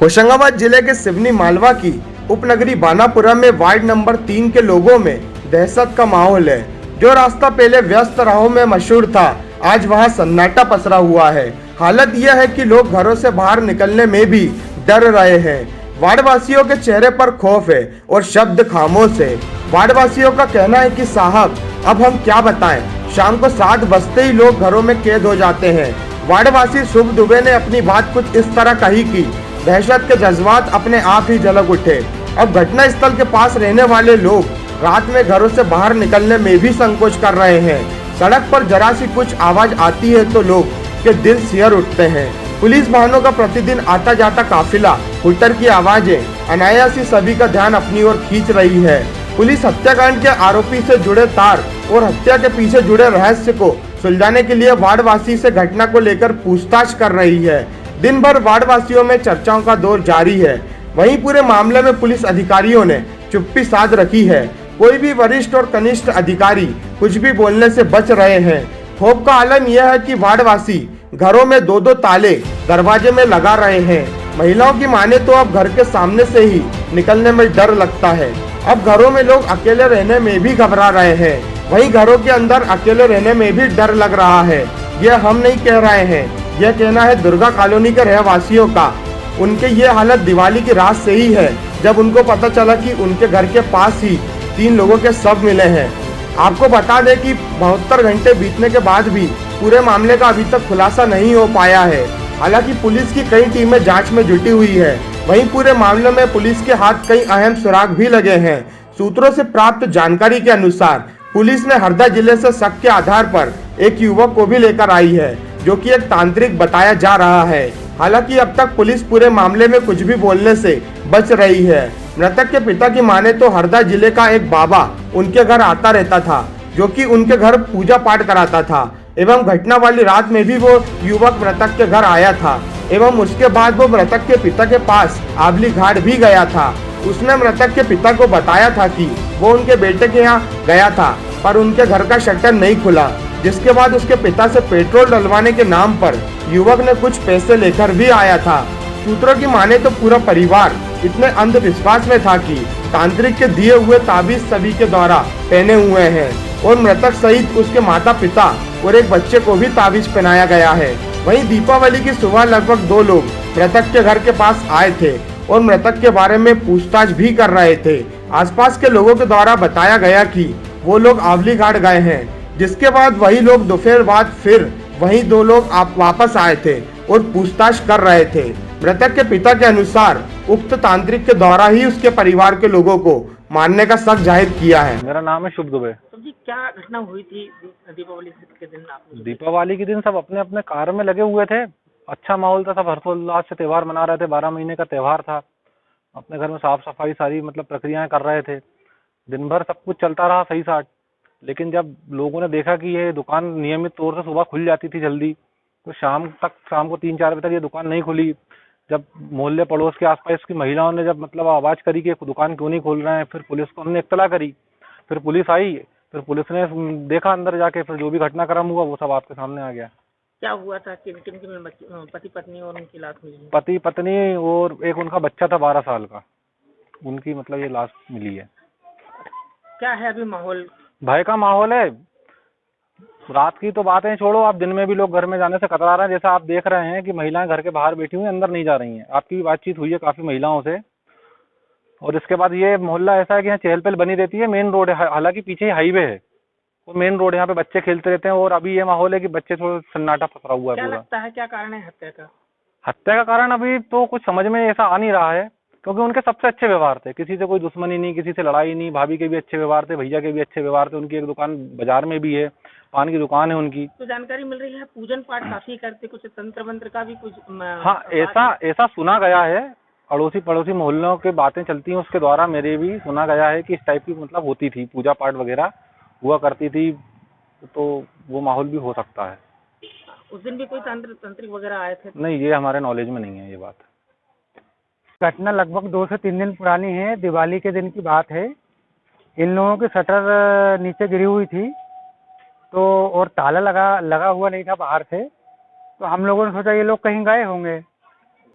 होशंगाबाद जिले के सिवनी मालवा की उपनगरी बानापुरा में वार्ड नंबर 3 के लोगों में दहशत का माहौल है। जो रास्ता पहले व्यस्त राहों में मशहूर था, आज वहां सन्नाटा पसरा हुआ है। हालत यह है कि लोग घरों से बाहर निकलने में भी डर रहे हैं। वार्ड वासियों के चेहरे पर खौफ है और शब्द खामोश है। वार्ड वासियों का कहना है कि साहब, अब हम क्या बताएं, शाम को 7 बजते ही लोग घरों में कैद हो जाते हैं। वार्डवासी शुभ दुबे ने अपनी बात कुछ इस तरह कही कि दहशत के जज्बात अपने आप ही झलक उठे। अब घटना स्थल के पास रहने वाले लोग रात में घरों से बाहर निकलने में भी संकोच कर रहे हैं। सड़क पर जरा सी कुछ आवाज आती है तो लोग के दिल सिहर उठते हैं। पुलिस वाहनों का प्रतिदिन आता जाता काफिला, हुटर की आवाजें अनायास ही सभी का ध्यान अपनी ओर खींच रही है। पुलिस हत्याकांड के आरोपी से जुड़े तार और हत्या के पीछे जुड़े रहस्य को सुलझाने के लिए वार्डवासी से घटना को लेकर पूछताछ कर रही है। दिन भर वार्डवासियों में चर्चाओं का दौर जारी है। वहीं पूरे मामले में पुलिस अधिकारियों ने चुप्पी साध रखी है। कोई भी वरिष्ठ और कनिष्ठ अधिकारी कुछ भी बोलने से बच रहे हैं। खौफ का आलम यह है कि वार्डवासी घरों में 2-2 ताले दरवाजे में लगा रहे हैं। महिलाओं की माने तो अब घर के सामने से ही निकलने में डर लगता है। अब घरों में लोग अकेले रहने में भी घबरा रहे हैं। वहीं घरों के अंदर अकेले रहने में भी डर लग रहा है। यह हम नहीं कह रहे हैं, यह कहना है दुर्गा कॉलोनी के रहवासियों का। उनके ये हालत दिवाली की रात से ही है, जब उनको पता चला कि उनके घर के पास ही 3 लोगों के शव मिले हैं। आपको बता दें कि 72 घंटे बीतने के बाद भी पूरे मामले का अभी तक खुलासा नहीं हो पाया है। हालांकि पुलिस की कई टीमें जांच में जुटी हुई है। वहीं पूरे मामले में पुलिस के हाथ कई अहम सुराग भी लगे हैं। सूत्रों से प्राप्त जानकारी के अनुसार पुलिस ने हरदा जिले से शक के आधार पर एक युवक को भी लेकर आई है, जो कि एक तांत्रिक बताया जा रहा है। हालांकि अब तक पुलिस पूरे मामले में कुछ भी बोलने से बच रही है। मृतक के पिता की माने तो हरदा जिले का एक बाबा उनके घर आता रहता था, जो कि उनके घर पूजा पाठ कराता था। एवं घटना वाली रात में भी वो युवक मृतक के घर आया था एवं उसके बाद वो मृतक के पिता के पास आबली घाट भी गया था। उसने मृतक के पिता को बताया था कि वो उनके बेटे के यहाँ गया था, पर उनके घर का शटर नहीं खुला, जिसके बाद उसके पिता से पेट्रोल डलवाने के नाम पर युवक ने कुछ पैसे लेकर भी आया था। सूत्रों की माने तो पूरा परिवार इतने अंधविश्वास में था कि तांत्रिक के दिए हुए ताबीज सभी के द्वारा पहने हुए हैं और मृतक सहित उसके माता पिता और एक बच्चे को भी ताबीज पहनाया गया है। वहीं दीपावली की सुबह लगभग 2 लोग मृतक के घर के पास आए थे और मृतक के बारे में पूछताछ भी कर रहे थे। आसपास के लोगों के द्वारा बताया गया कि वो लोग आवली घाट गए हैं, जिसके बाद वही लोग दोपहर बाद फिर वही 2 लोग वापस आए थे और पूछताछ कर रहे थे। मृतक के पिता के अनुसार उक्त तांत्रिक के द्वारा ही उसके परिवार के लोगों को मारने का शक जाहिर किया है। मेरा नाम है शुभ दुबे। तो जी क्या घटना हुई थी दीपावली के दिन? आपने दीपावली के दिन सब अपने अपने कार में लगे हुए थे। अच्छा माहौल था, सब हर्षोल्लास से त्योहार मना रहे थे। 12 महीने का त्योहार था। अपने घर में साफ सफाई सारी प्रक्रियाएं कर रहे थे। दिन भर सब कुछ चलता रहा सही साठ। लेकिन जब लोगों ने देखा कि ये दुकान नियमित तौर से सुबह खुल जाती थी जल्दी, तो शाम को 3-4 बजे तक ये दुकान नहीं खुली। जब मोहल्ले पड़ोस के आसपास की महिलाओं ने जब आवाज करी कि दुकान क्यों नहीं खोल रहे हैं, फिर पुलिस को हमने इत्तला करी। फिर पुलिस आई, फिर पुलिस ने देखा अंदर जाके, फिर जो भी घटनाक्रम हुआ वो सब आपके सामने आ गया। क्या हुआ था? किन किन किन पति पत्नी और उनकी लाश मिली? पति पत्नी और एक उनका बच्चा था 12 साल का, उनकी ये लाश मिली है। क्या है अभी माहौल? भय का माहौल है। रात की तो बातें छोड़ो, आप दिन में भी लोग घर में जाने से कतरा रहे हैं। जैसा आप देख रहे हैं कि महिलाएं घर के बाहर बैठी हुई अंदर नहीं जा रही हैं। आपकी भी बातचीत हुई है काफी महिलाओं से। और इसके बाद ये मोहल्ला ऐसा है कि यहाँ चहल पहल बनी रहती है। मेन रोड है, हालांकि पीछे हाईवे है, वो मेन रोड है। यहाँ पे बच्चे खेलते रहते हैं और अभी ये माहौल है कि बच्चे थोड़ा सन्नाटा पसरा हुआ है क्या पूरा। लगता है क्या कारण है हत्या का? हत्या का कारण अभी तो कुछ समझ में ऐसा आ नहीं रहा है, क्योंकि उनके सबसे अच्छे व्यवहार थे। किसी से कोई दुश्मनी नहीं, किसी से लड़ाई नहीं। भाभी के भी अच्छे व्यवहार थे, भैया के भी अच्छे व्यवहार थे। उनकी एक दुकान बाजार में भी है, पान की दुकान है उनकी। तो जानकारी मिल रही है पूजन पाठ काफी करते, कुछ तंत्र मंत्र का भी कुछ हाँ, ऐसा सुना गया है। अड़ोसी पड़ोसी मोहल्लों की बातें चलती हैं, उसके द्वारा मेरे भी सुना गया है कि इस टाइप की होती थी, पूजा पाठ वगैरह हुआ करती थी। तो वो माहौल भी हो सकता है। उस दिन भी कोई तांत्रिक वगैरह आए थे? नहीं, ये हमारे नॉलेज में नहीं है ये बात। घटना लगभग 2 से 3 दिन पुरानी है। दिवाली के दिन की बात है। इन लोगों की शटर नीचे गिरी हुई थी, तो और ताला लगा हुआ नहीं था बाहर से। तो हम लोगों ने सोचा ये लोग कहीं गए होंगे।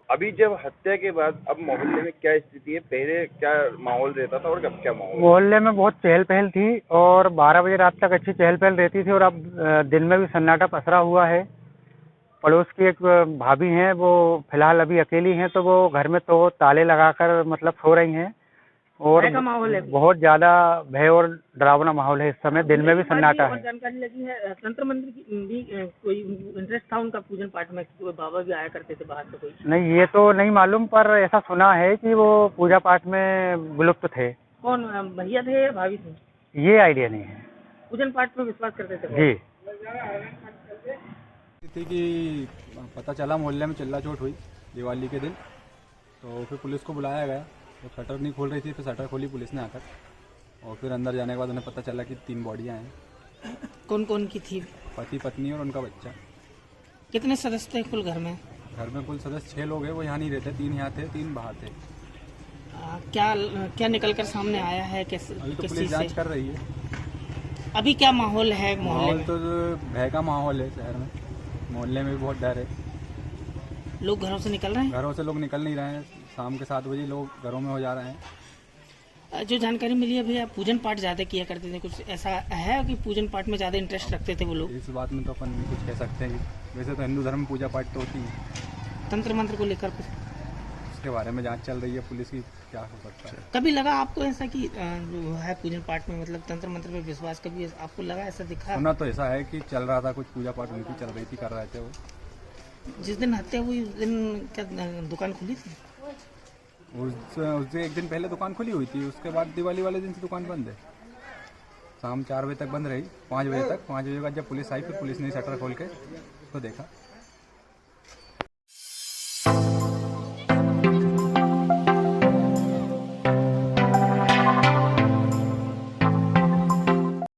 अभी जब हत्या के बाद अब मोहल्ले में क्या स्थिति है, पहले क्या माहौल रहता था और अब क्या माहौल है? मोहल्ले में बहुत चहल पहल थी और 12 बजे रात तक अच्छी चहल पहल रहती थी और अब दिन में भी सन्नाटा पसरा हुआ है। पड़ोस की एक भाभी हैं, वो फिलहाल अभी अकेली हैं, तो वो घर में तो ताले लगाकर मतलब सो रही हैं और भय का माहौल है। बहुत ज़्यादा भय और डरावना माहौल है इस समय। दिन में भी सन्नाटा और है। जानकारी लगी है तंत्र मंत्र की भी कोई इंटरेस्ट था उनका पूजन पाठ में, कोई बाबा भी आया करते थे बाहर से कोई? नहीं, ये तो नहीं मालूम, पर ऐसा सुना है कि वो पूजा पाठ में विलुप्त थे। कौन भैया थे या भाभी थे? ये आइडिया नहीं है पूजन पाठ में विश्वास करते थे जी। थी कि पता चला मोहल्ले में चिल्ला चोट हुई दिवाली के दिन, तो फिर पुलिस को बुलाया गया। तो शटर नहीं खोल रही थी, फिर शटर खोली पुलिस ने आकर, और फिर अंदर जाने के बाद उन्हें पता चला कि 3 बॉडियां हैं। कौन कौन की थी? पति पत्नी और उनका बच्चा। कितने सदस्य थे कुल घर में? घर में कुल सदस्य 6 लोग हैं। वो यहाँ नहीं रहते, 3 यहाँ थे, 3 बाहर थे। क्या क्या निकल कर सामने आया है? किस अभी तो किस पुलिस चीज़ जांच से? कर रही है। अभी क्या माहौल है मोहल्ले माहौल में? तो भय का माहौल है शहर में, मोहल्ले में भी बहुत डर है। लोग घरों से निकल रहे हैं? घरों से लोग निकल नहीं रहे हैं। शाम के 7 बजे लोग घरों में हो जा रहे हैं। जो जानकारी मिली है भैया, पूजन पाठ ज़्यादा किया करते थे, कुछ ऐसा है कि पूजन पाठ में ज़्यादा इंटरेस्ट रखते थे वो लोग? इस बात में तो अपन नहीं कुछ कह सकते हैं। वैसे तो हिंदू धर्म में पूजा पाठ तो होती है, तंत्र मंत्र को लेकर कुछ उसके बारे में जांच चल रही है पुलिस की, क्या हो सकता है। कभी लगा आपको ऐसा कि जो है पूजन पाठ में मतलब तंत्र मंत्र में विश्वास, कभी आपको लगा, ऐसा दिखा? सुना तो ऐसा है कि चल रहा था, कुछ पूजा पाठ उनकी चल रही थी, कर रहे थे वो। जिस दिन हत्या हुई उस दिन क्या दुकान खुली थी? उससे एक दिन पहले दुकान खुली हुई थी, उसके बाद दिवाली वाले दिन से दुकान बंद है। शाम 4 बजे तक बंद रही, 5 बजे तक। 5 बजे के बाद जब पुलिस आई, फिर पुलिस ने शटर खोल के उसको देखा।